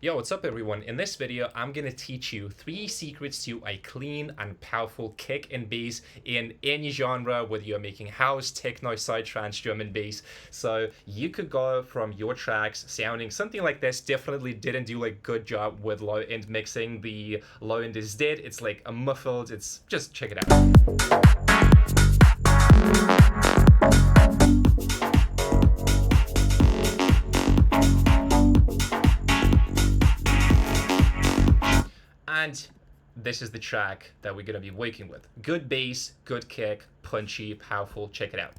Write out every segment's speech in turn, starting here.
Yo, what's up everyone? In this video, I'm gonna teach you 3 secrets to a clean and powerful kick and bass in any genre, whether you're making house, techno, psytrance, drum and bass. So you could go from your tracks sounding something like this. Definitely didn't do like good job with low end mixing. The low end is dead. It's like a muffled. It's just check it out. And this is the track that we're going to be working with. Good bass, good kick, punchy, powerful. Check it out.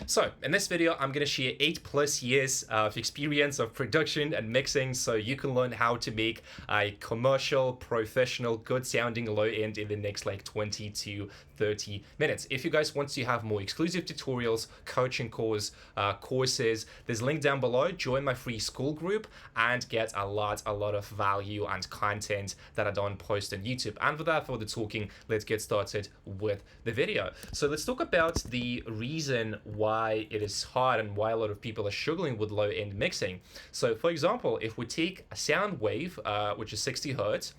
So in this video, I'm going to share 8+ years of experience of production and mixing so you can learn how to make a commercial, professional, good sounding low end in the next like 20 to 30 minutes. If you guys want to have more exclusive tutorials, coaching courses, there's a link down below. Join my free school group and get a lot of value and content that I don't post on YouTube. And without further talking, let's get started with the video. So let's talk about the reason why it is hard and why a lot of people are struggling with low end mixing. So for example, if we take a sound wave, which is 60 hertz,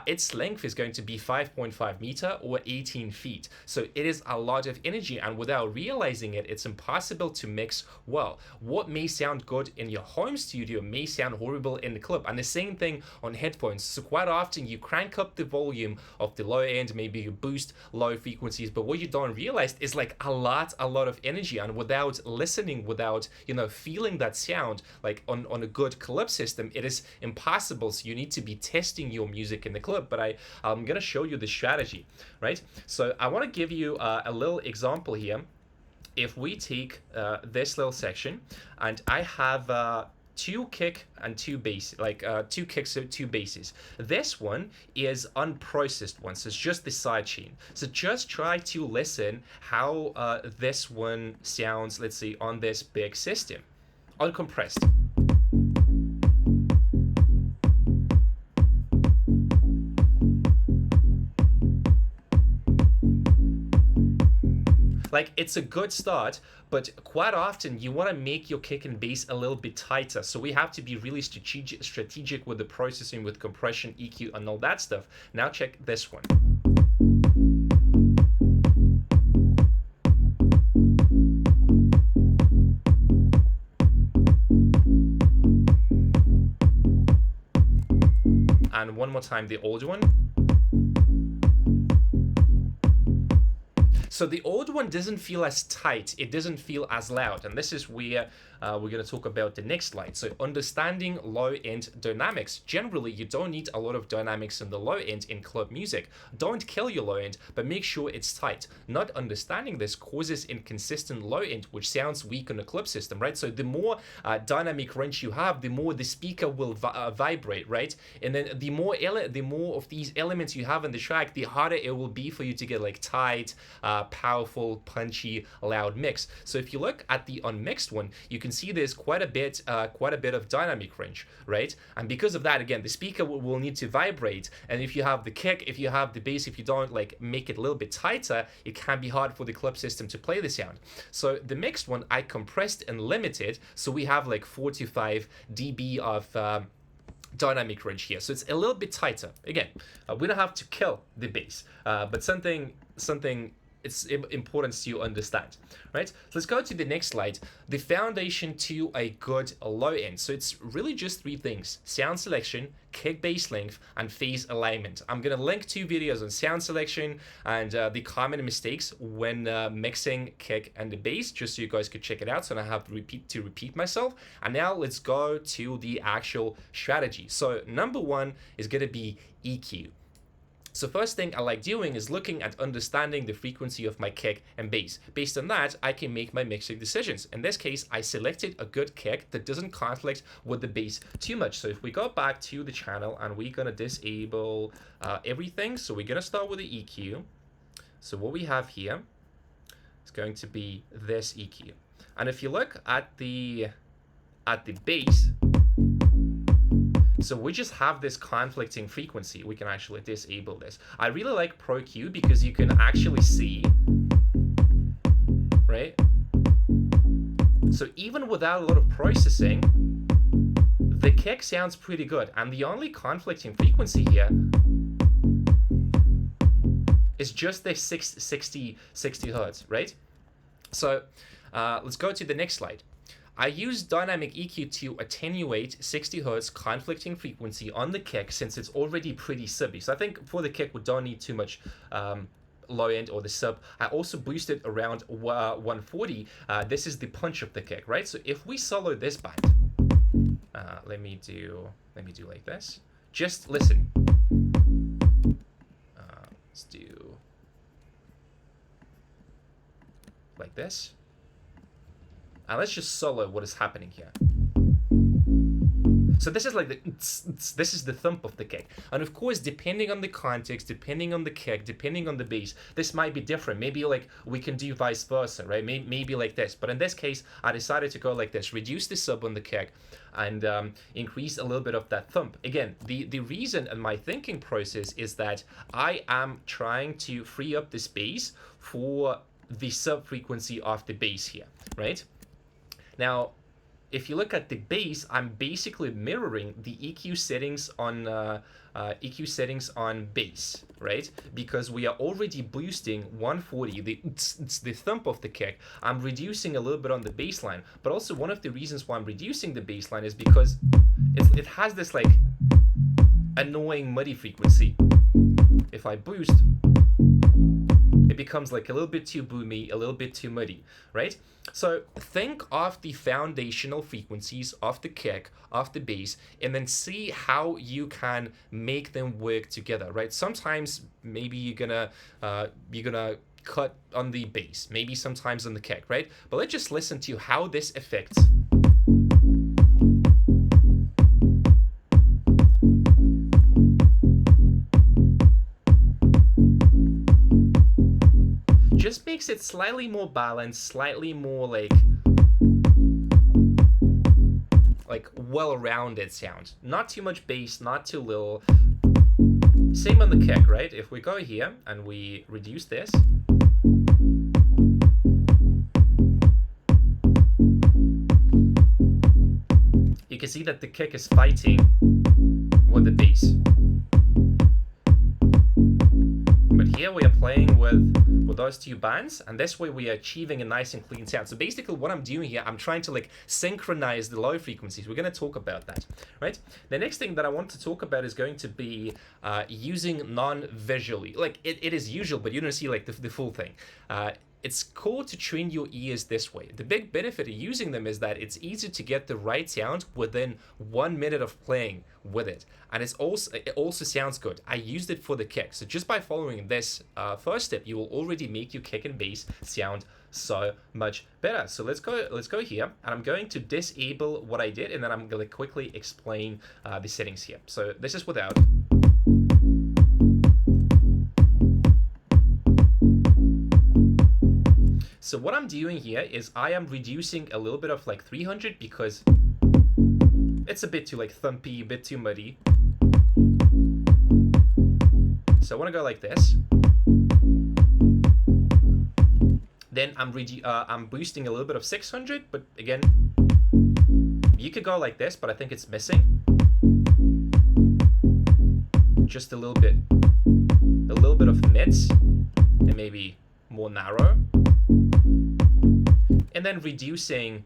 its length is going to be 5.5 meter or 18 feet. So it is a lot of energy, and without realizing it, it's impossible to mix well. What may sound good in your home studio may sound horrible in the club, and the same thing on headphones. So quite often you crank up the volume of the low end, maybe you boost low frequencies, but what you don't realize is like a lot of energy, and without listening, without feeling that sound like on a good club system, it is impossible. So you need to be testing your music in the club. But I'm gonna show you the strategy, right? So I want to give you a little example here. If we take this little section and I have 2 kick and 2 bass, like 2 kicks and 2 basses. This one is unprocessed one, so it's just the side chain. So just try to listen how this one sounds, let's say, on this big system, uncompressed. Like, it's a good start, but quite often you want to make your kick and bass a little bit tighter. So we have to be really strategic with the processing, with compression, EQ, and all that stuff. Now check this one. And one more time, the old one. So the old one doesn't feel as tight, it doesn't feel as loud, and this is where we're going to talk about the next slide. So understanding low end dynamics. Generally, you don't need a lot of dynamics in the low end in club music. Don't kill your low end, but make sure it's tight. Not understanding this causes inconsistent low end, which sounds weak on a club system, right? So the more dynamic range you have, the more the speaker will vibrate, right? And then the more of these elements you have in the track, the harder it will be for you to get like tight, powerful, punchy, loud mix. So if you look at the unmixed one, you can see there's quite a bit of dynamic range, right? And because of that, again, the speaker will need to vibrate. And if you have the kick, if you have the bass, if you don't like make it a little bit tighter, it can be hard for the club system to play the sound. So the mixed one, I compressed and limited, so we have like 45 dB of dynamic range here, so it's a little bit tighter. Again, we don't have to kill the bass, but something it's important to understand, right? So let's go to the next slide. The foundation to a good low end. So it's really just 3 things: sound selection, kick bass length, and phase alignment. I'm gonna link 2 videos on sound selection and the common mistakes when mixing kick and the bass, just so you guys could check it out, so I don't have to repeat myself. And now let's go to the actual strategy. So number 1 is gonna be EQ. So first thing I like doing is looking at understanding the frequency of my kick and bass. Based on that, I can make my mixing decisions. In this case, I selected a good kick that doesn't conflict with the bass too much. So if we go back to the channel and we're gonna disable everything. So we're gonna start with the EQ. So what we have here is going to be this EQ. And if you look at the bass, So we just have this conflicting frequency. We can actually disable this. I really like Pro Q because you can actually see, right? So even without a lot of processing, the kick sounds pretty good. And the only conflicting frequency here is just this 60 hertz, right? So let's go to the next slide. I use dynamic EQ to attenuate 60 hertz conflicting frequency on the kick since it's already pretty subby. So I think for the kick, we don't need too much low end or the sub. I also boosted around 140. This is the punch of the kick, right? So if we solo this band, let me do like this. Just listen. Let's do like this. And let's just solo what is happening here. So this is like this is the thump of the kick. And of course, depending on the context, depending on the kick, depending on the bass, this might be different. Maybe like we can do vice versa, right? Maybe like this. But in this case, I decided to go like this, reduce the sub on the kick and increase a little bit of that thump. Again, the reason and my thinking process is that I am trying to free up the space for the sub frequency of the bass here, right? Now, if you look at the bass, I'm basically mirroring the EQ settings on bass, right? Because we are already boosting 140, the thump of the kick. I'm reducing a little bit on the bass line, but also one of the reasons why I'm reducing the bass line is because it has this like annoying muddy frequency. If I boost, it becomes like a little bit too boomy, a little bit too muddy, right? So think of the foundational frequencies of the kick, of the bass, and then see how you can make them work together, right? Sometimes maybe you're gonna cut on the bass, maybe sometimes on the kick, right? But let's just listen to how this affects just makes it slightly more balanced, slightly more like well-rounded sound. Not too much bass, not too little. Same on the kick, right? If we go here and we reduce this, you can see that the kick is fighting with the bass. But here we are playing with those two bands, and this way we are achieving a nice and clean sound. So basically what I'm doing here, I'm trying to like synchronize the low frequencies. We're going to talk about that, right? The next thing that I want to talk about is going to be using non-visually. Like it is usual, but you don't see like the full thing. It's cool to train your ears this way. The big benefit of using them is that it's easy to get the right sound within 1 minute of playing with it. And it also sounds good. I used it for the kick. So just by following this first step, you will already make your kick and bass sound so much better. So let's go here, and I'm going to disable what I did, and then I'm going to quickly explain the settings here. So this is without. So what I'm doing here is I am reducing a little bit of like 300 because it's a bit too like thumpy, a bit too muddy. So I want to go like this. Then I'm boosting a little bit of 600, but again, you could go like this, but I think it's missing. Just a little bit of mids, and maybe more narrow. And then reducing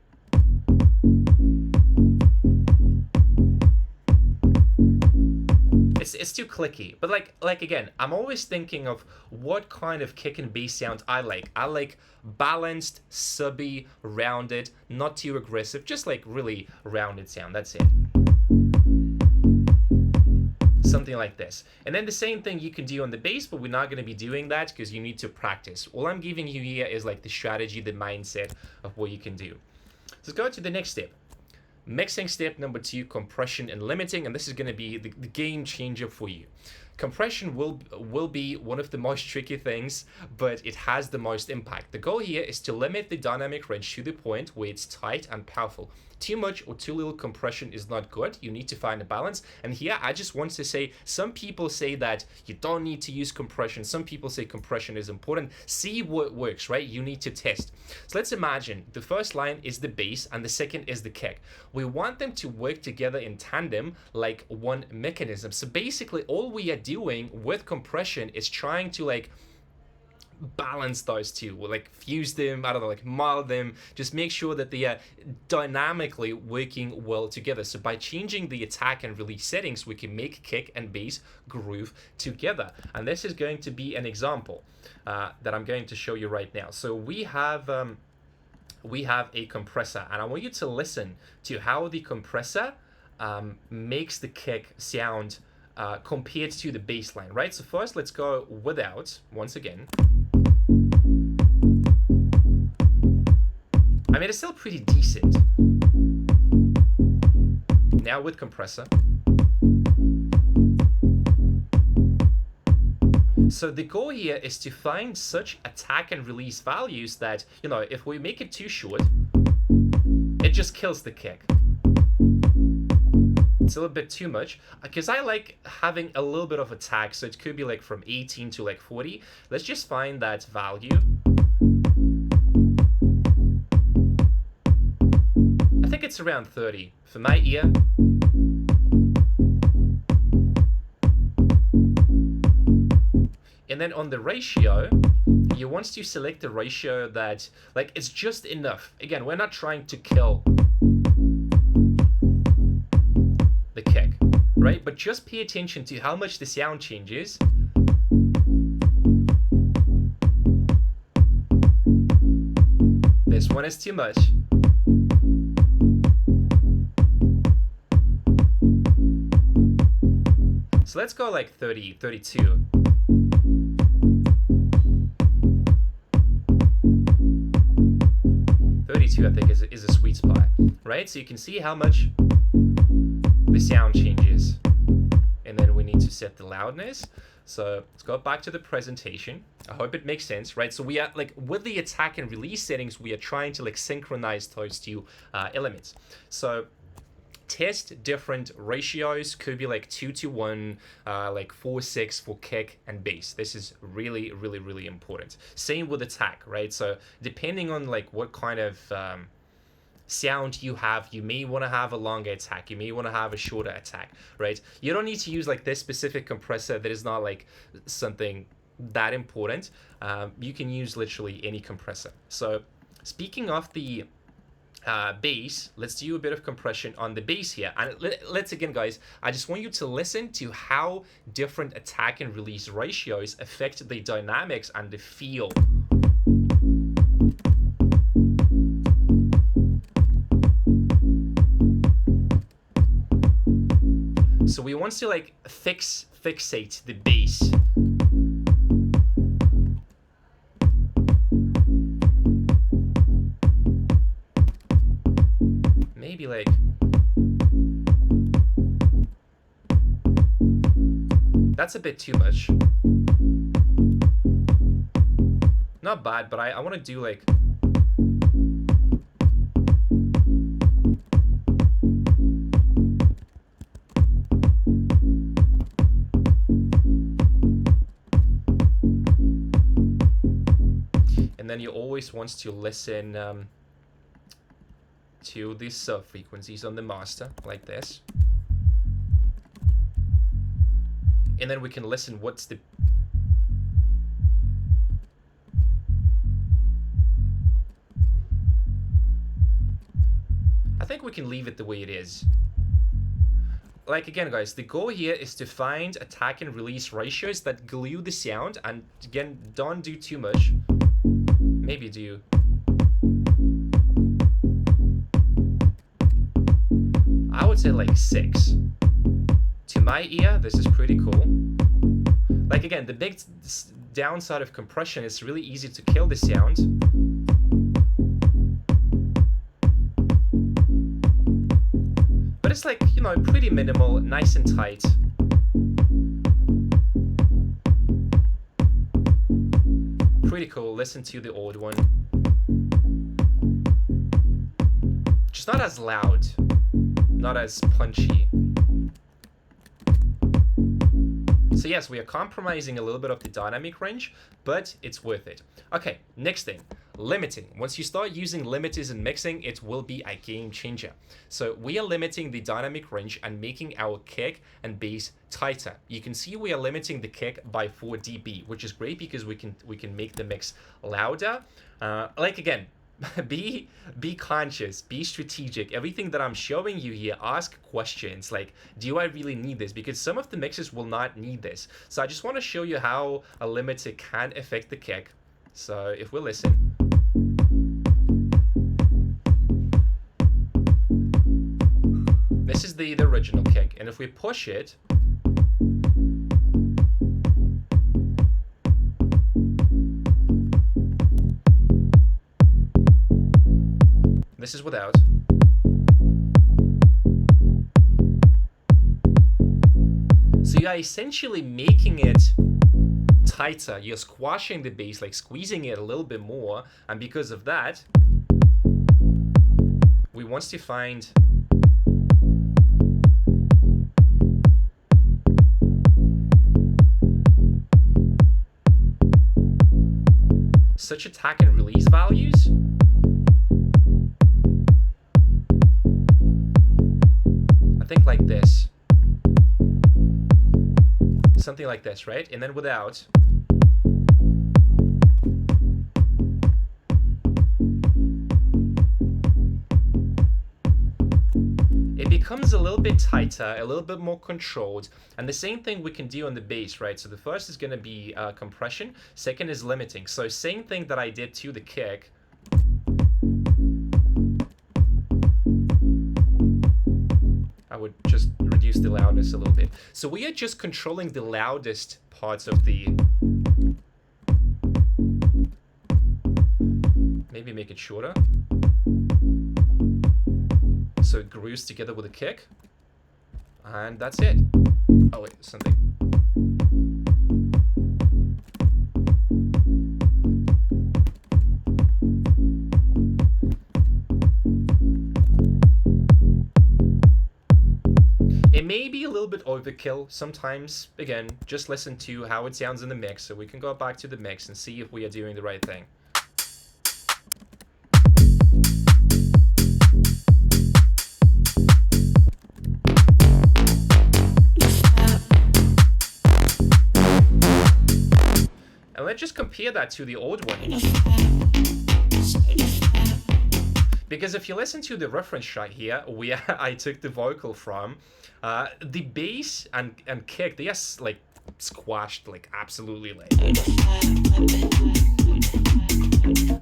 it's too clicky. But like again, I'm always thinking of what kind of kick and bass sound I like. I like balanced, subby, rounded, not too aggressive, just like really rounded sound. That's it. Something like this. And then the same thing you can do on the bass, but we're not going to be doing that because you need to practice. All I'm giving you here is like the strategy, the mindset of what you can do. So let's go to the next step. Mixing step number 2, compression and limiting, and this is going to be the game changer for you. Compression will be one of the most tricky things, but it has the most impact. The goal here is to limit the dynamic range to the point where it's tight and powerful. Too much or too little compression is not good. You need to find a balance. And here I just want to say, some people say that you don't need to use compression. Some people say compression is important. See what works, right? You need to test. So let's imagine the first line is the bass and the second is the kick. We want them to work together in tandem like one mechanism. So basically all we are doing with compression is trying to like balance those two, like fuse them, I don't know, like mold them, just make sure that they are dynamically working well together. So by changing the attack and release settings, we can make kick and bass groove together. And this is going to be an example that I'm going to show you right now. So we have a compressor, and I want you to listen to how the compressor makes the kick sound compared to the bass line, right? So first let's go without, once again. I mean, it's still pretty decent. Now with compressor. So the goal here is to find such attack and release values that, you know, if we make it too short, it just kills the kick. It's a little bit too much, because I like having a little bit of attack, so it could be like from 18 to like 40. Let's just find that value. I think it's around 30 for my ear. And then on the ratio, you want to select a ratio that, like, it's just enough. Again, we're not trying to kill the kick, right? But just pay attention to how much the sound changes. This one is too much. So let's go like 30, 32. I think is a sweet spot, right? So you can see how much the sound changes, and then we need to set the loudness. So let's go back to the presentation. I hope it makes sense, right? So we are like, with the attack and release settings, we are trying to like synchronize those two elements. So test different ratios, could be like 2:1, like 4:6 for kick and bass. This is really, really, really important. Same with attack, right? So depending on like what kind of sound you have, you may want to have a longer attack, you may want to have a shorter attack, right? You don't need to use like this specific compressor that is not like something that important. You can use literally any compressor. So speaking of the bass, let's do a bit of compression on the bass here. And let's again, guys, I just want you to listen to how different attack and release ratios affect the dynamics and the feel. So we want to like fixate the bass. Maybe like that's a bit too much. Not bad, but I want to do like and then you always want to listen to these sub frequencies on the master like this, and then we can listen what's the I think we can leave it the way it is. Like again, guys, the goal here is to find attack and release ratios that glue the sound, and again, don't do too much. Maybe do I would say like 6. To my ear, this is pretty cool. Like again, the big downside of compression is really easy to kill the sound. But it's like, you know, pretty minimal, nice and tight. pretty cool. Listen to the old one. Just not as loud, not as punchy. So yes, we are compromising a little bit of the dynamic range, but it's worth it. Okay, next thing, limiting. Once you start using limiters in mixing, it will be a game changer. So we are limiting the dynamic range and making our kick and bass tighter. You can see we are limiting the kick by 4 dB, which is great because we can make the mix louder. Like again, be conscious, be strategic. Everything that I'm showing you here, ask questions like, do I really need this? Because some of the mixes will not need this. So I just want to show you how a limiter can affect the kick. So if we listen, this is the original kick, and if we push it, this is without. So you are essentially making it tighter. You're squashing the bass, like squeezing it a little bit more. And because of that, we want to find such attack and release values. I think like this. Something like this, right? And then without. It becomes a little bit tighter, a little bit more controlled. And the same thing we can do on the bass, right? So the first is going to be compression. Second is limiting. So same thing that I did to the kick. I would just reduce the loudness a little bit. So we are just controlling the loudest parts of the... Maybe make it shorter. So it grooves together with a kick. And that's it. Oh wait, something. It may be a little bit overkill sometimes. Again, just listen to how it sounds in the mix, so we can go back to the mix and see if we are doing the right thing. And let's just compare that to the old one. Because if you listen to the reference track here, where I took the vocal from, the bass and kick, they are like squashed, like absolutely like.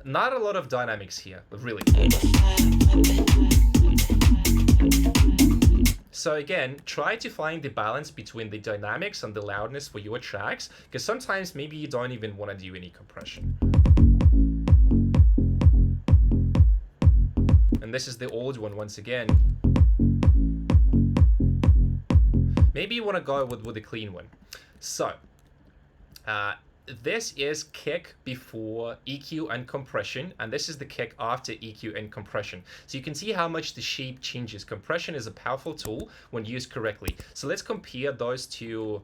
Not a lot of dynamics here, really. So again, try to find the balance between the dynamics and the loudness for your tracks, because sometimes maybe you don't even want to do any compression. And this is the old one once again. Maybe you want to go with a clean one. So, this is kick before EQ and compression, and this is the kick after EQ and compression. So you can see how much the shape changes. Compression is a powerful tool when used correctly. So let's compare those two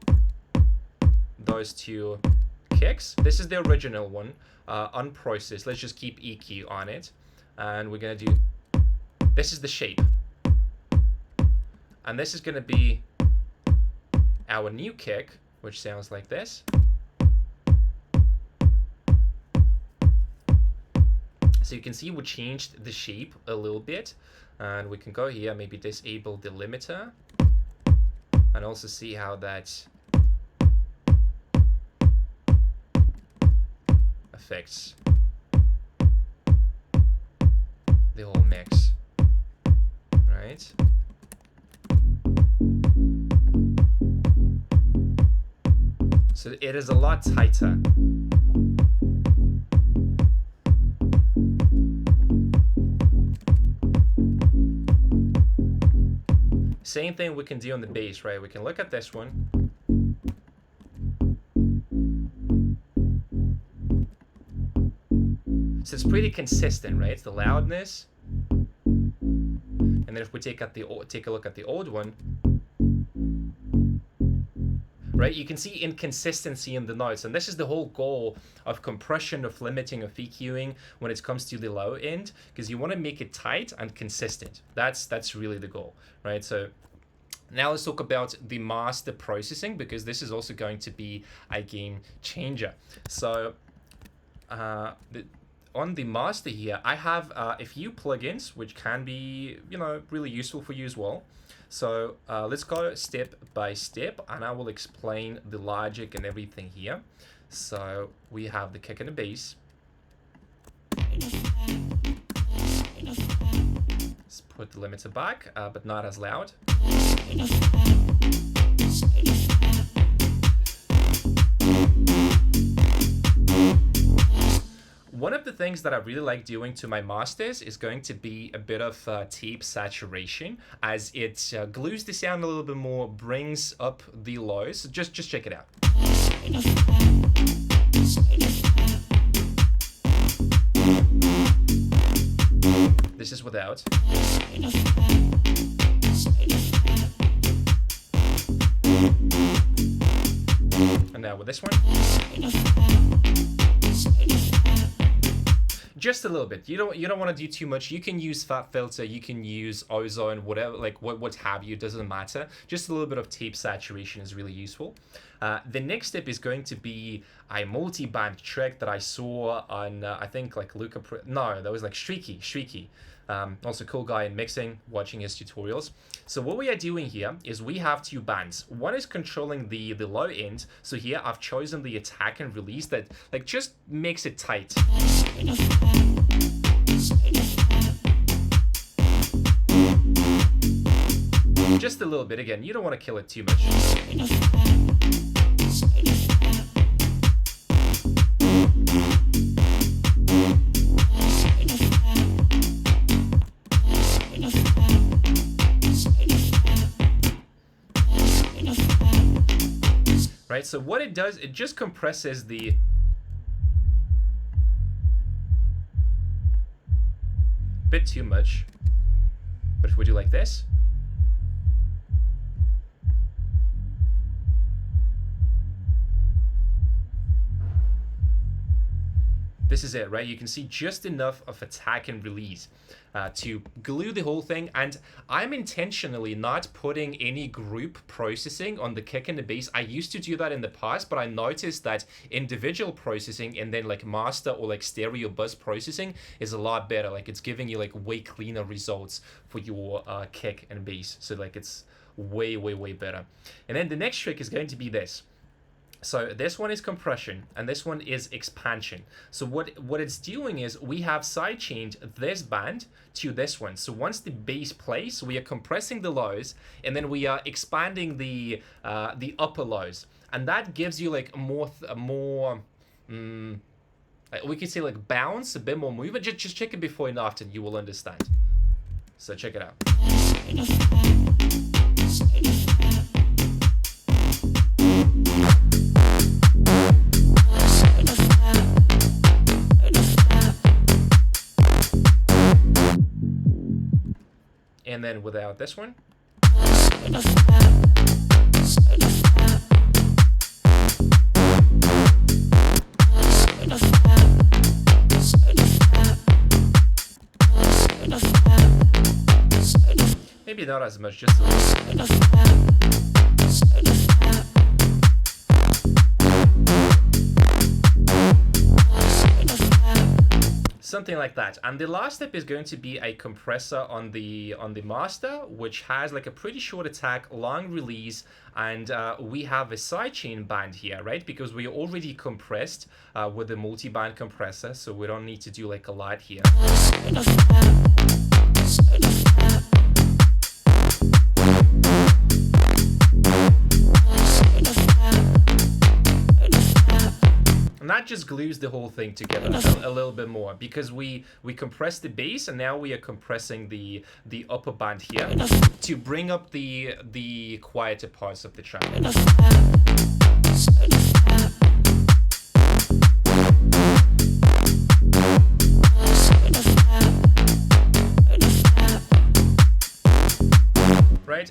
kicks. This is the original one, unprocessed. Let's just keep EQ on it, and we're gonna do. This is the shape, and this is gonna be our new kick, which sounds like this. So you can see we changed the shape a little bit, and we can go here, maybe disable the limiter, and also see how that affects the whole mix, right? So it is a lot tighter. Same thing we can do on the bass, right? We can look at this one. So it's pretty consistent, right? The loudness. And then if we take a look at the old one, right, you can see inconsistency in the notes, and this is the whole goal of compression, of limiting, of EQing when it comes to the low end, because you want to make it tight and consistent. That's really the goal, right? So now let's talk about the master processing, because this is also going to be a game changer. So on the master here, I have a few plugins which can be, really useful for you as well. So let's go step by step, and I will explain the logic and everything here. So we have the kick and the bass. Let's put the limiter back, but not as loud. One of the things that I really like doing to my masters is going to be a bit of tape saturation, as it glues the sound a little bit more, brings up the lows. Just check it out. This is without. And now with this one. Just a little bit. You don't want to do too much. You can use fat filter, you can use ozone, whatever, like what have you, doesn't matter. Just a little bit of tape saturation is really useful. The next step is going to be a multi-band trick that I saw on I think like that was like Streaky. Also cool guy in mixing, watching his tutorials. So what we are doing here is we have two bands. One is controlling the low end. So here I've chosen the attack and release that like just makes it tight. Just a little bit. Again, you don't want to kill it too much. Right, so what it does, it just compresses the bit too much. But if we do like this, this is it, right? You can see just enough of attack and release to glue the whole thing. And I'm intentionally not putting any group processing on the kick and the bass. I used to do that in the past, but I noticed that individual processing and then like master or like stereo bus processing is a lot better. Like it's giving you like way cleaner results for your kick and bass. So like it's way better. And then the next trick is going to be this. So this one is compression and this one is expansion. So what it's doing is we have sidechained this band to this one. So once the bass plays, we are compressing the lows and then we are expanding the upper lows, and that gives you like we could say like bounce, a bit more movement. Just check it before and after, and you will understand. So check it out. And then without this one. Maybe not as much, just a little. Something like that. And the last step is going to be a compressor on the master, which has like a pretty short attack, long release, and we have a sidechain band here, right? Because we already compressed with the multi-band compressor, so we don't need to do like a lot here. And that just glues the whole thing together a little bit more, because we compress the bass and now we are compressing the upper band here to bring up the quieter parts of the track.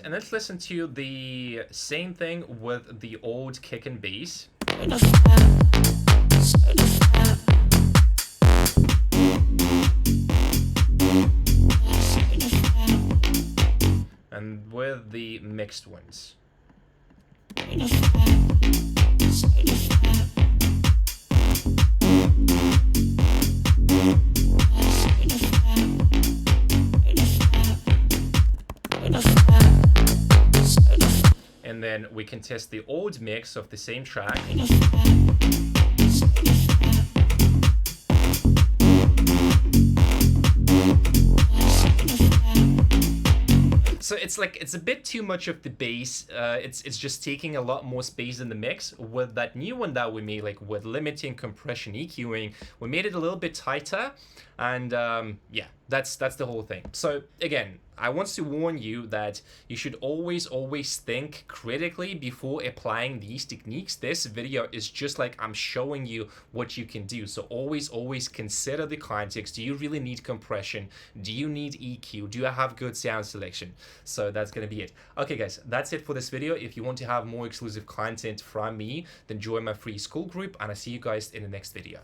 and let's listen to the same thing with the old kick and bass. And with the mixed ones. And then we can test the old mix of the same track. So it's a bit too much of the bass. It's just taking a lot more space in the mix. With that new one that we made, like with limiting, compression, EQing, we made it a little bit tighter, and yeah, that's the whole thing. So again, I want to warn you that you should always think critically before applying these techniques. This video is just like I'm showing you what you can do. So always consider the context. Do you really need compression? Do you need EQ? Do you have good sound selection? So that's gonna be it. Okay guys, that's it for this video. If you want to have more exclusive content from me, then join my free school group, and I'll see you guys in the next video.